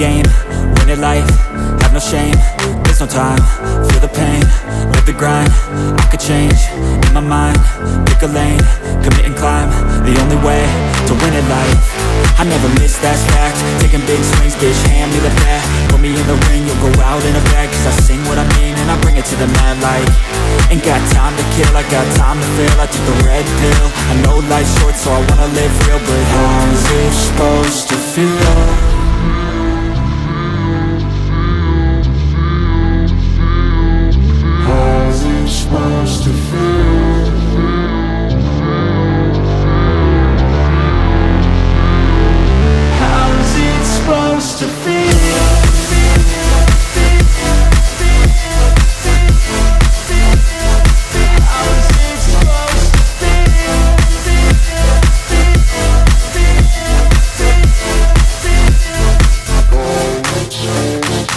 game, win it life, have no shame. There's no time, feel the pain, live the grind. I could change, in my mind, pick a lane, commit and climb, the only way to win at life. I never miss, that's fact, taking big swings, bitch, hand me the bat. Put me in the ring, you'll go out in a bag. Cause I sing what I mean and I bring it to the mad light. Ain't got time to kill, I got time to feel. I took the red pill, I know life's short so I wanna live real. But how's it supposed to feel? Supposed to feel. How's it supposed to feel?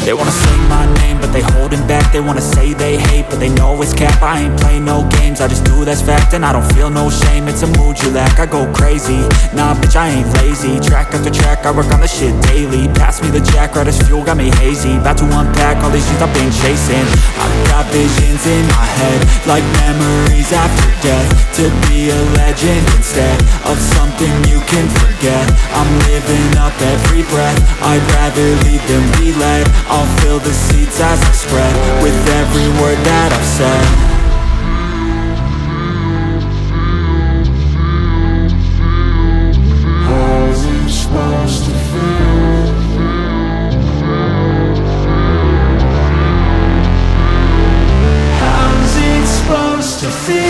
They wanna say my name, but they holding back. They wanna say they hate, but they know it's cap. I ain't play no games, I just do, that's fact. And I don't feel no shame, it's a mood you lack. I go crazy, nah bitch I ain't lazy. Track after track, I work on this shit daily. Pass me the jack, right as fuel, got me hazy. About to unpack all these things I've been chasing. I've got visions in my head, like memories after death. To be a legend instead of something you can forget. I'm living up every breath, I'd rather lead than be led. I'll fill the seats as I spread with every word that I've said. How's it supposed to feel? How's it supposed to feel?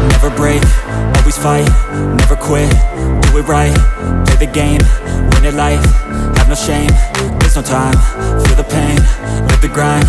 Never break, always fight, never quit, do it right, play the game, win it life, have no shame, there's no time, feel the pain, live the grind.